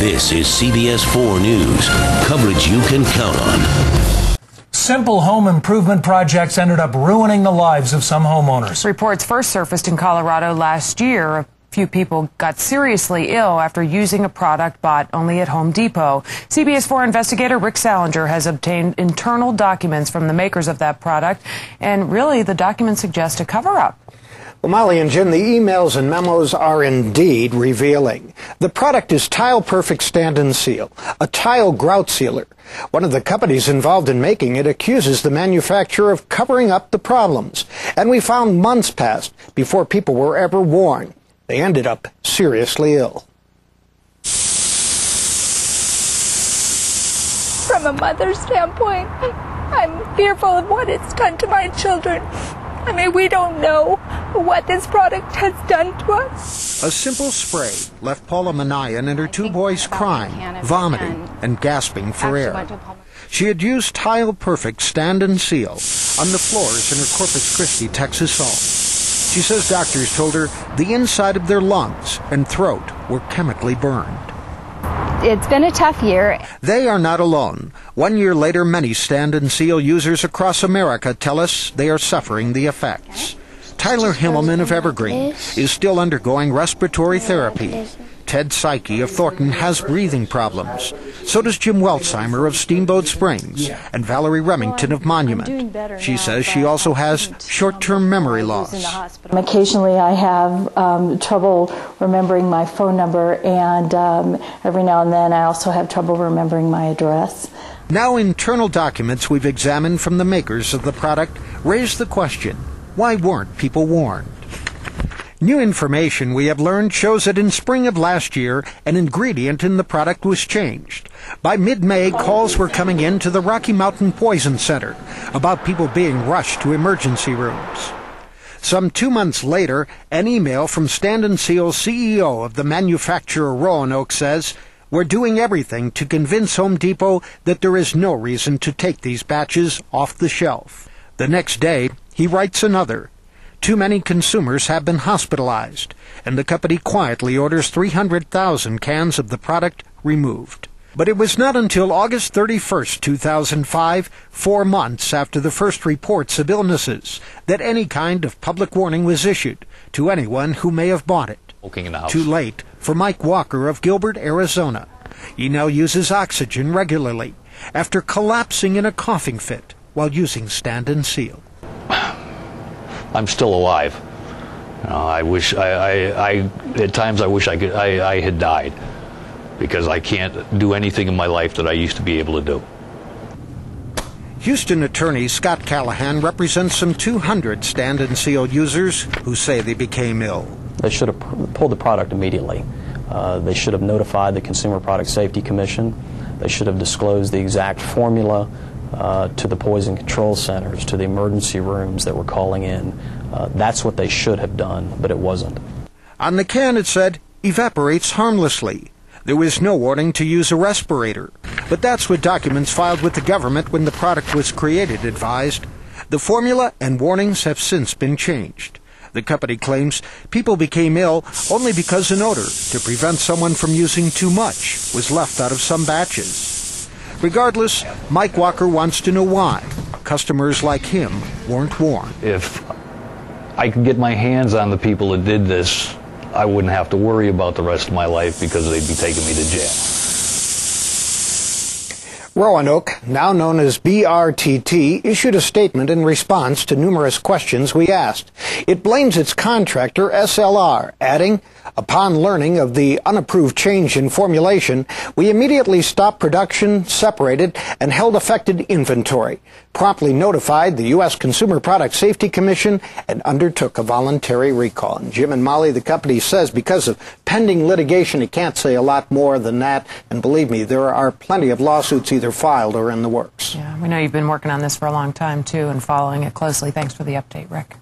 This is CBS 4 News. Coverage you can count on. Simple home improvement projects ended up ruining the lives of some homeowners. Reports first surfaced in Colorado last year. A few people got seriously ill after using a product bought only at Home Depot. CBS 4 investigator Rick Salinger has obtained internal documents from the makers of that product, and really the documents suggest a cover-up. Well, Molly and Jim, the emails and memos are indeed revealing. The product is Tile Perfect Stand and Seal, a tile grout sealer. One of the companies involved in making it accuses the manufacturer of covering up the problems. And we found months passed before people were ever warned. They ended up seriously ill. From a mother's standpoint, I'm fearful of what it's done to my children. I mean, we don't know what this product has done to us. A simple spray left Paula Manayan and her two boys crying, vomiting, and gasping for air. She had used Tile Perfect Stand and Seal on the floors in her Corpus Christi, Texas home. She says doctors told her the inside of their lungs and throat were chemically burned. It's been a tough year. They are not alone. 1 year later, many Stand and Seal users across America tell us they are suffering the effects. Tyler Himmelman of Evergreen is still undergoing respiratory therapy. Ted Psyche of Thornton has breathing problems. So does Jim Weltzheimer of Steamboat Springs and Valerie Remington of Monument. She says she also has short-term memory loss. Occasionally I have trouble remembering my phone number, and every now and then I also have trouble remembering my address. Now internal documents we've examined from the makers of the product raise the question, why weren't people warned? New information we have learned shows that in spring of last year, an ingredient in the product was changed. By mid-May, calls were coming in to the Rocky Mountain Poison Center about people being rushed to emergency rooms. Some 2 months later, an email from Stand and Seal's CEO of the manufacturer Roanoke says, "We're doing everything to convince Home Depot that there is no reason to take these batches off the shelf." The next day, he writes another. Too many consumers have been hospitalized, and the company quietly orders 300,000 cans of the product removed. But it was not until August 31st, 2005, 4 months after the first reports of illnesses, that any kind of public warning was issued to anyone who may have bought it. Too late for Mike Walker of Gilbert, Arizona. He now uses oxygen regularly after collapsing in a coughing fit while using Stand and Seal. I'm still alive. At times I wish I had died, because I can't do anything in my life that I used to be able to do. Houston attorney Scott Callahan represents some 200 Stand and Seal users who say they became ill. They should have pulled the product immediately. They should have notified the Consumer Product Safety Commission. They should have disclosed the exact formula to the poison control centers, to the emergency rooms that were calling in. That's what they should have done, but it wasn't. On the can it said, evaporates harmlessly. There was no warning to use a respirator. But that's what documents filed with the government when the product was created advised. The formula and warnings have since been changed. The company claims people became ill only because an odor to prevent someone from using too much was left out of some batches. Regardless, Mike Walker wants to know why customers like him weren't warned. If I could get my hands on the people that did this, I wouldn't have to worry about the rest of my life, because they'd be taking me to jail. Roanoke, now known as BRTT, issued a statement in response to numerous questions we asked. It blames its contractor, SLR, adding, "Upon learning of the unapproved change in formulation, we immediately stopped production, separated, and held affected inventory, promptly notified the U.S. Consumer Product Safety Commission, and undertook a voluntary recall." And Jim and Molly, the company says because of pending litigation, it can't say a lot more than that. And believe me, there are plenty of lawsuits either filed or in the works. Yeah, we know you've been working on this for a long time, too, and following it closely. Thanks for the update, Rick.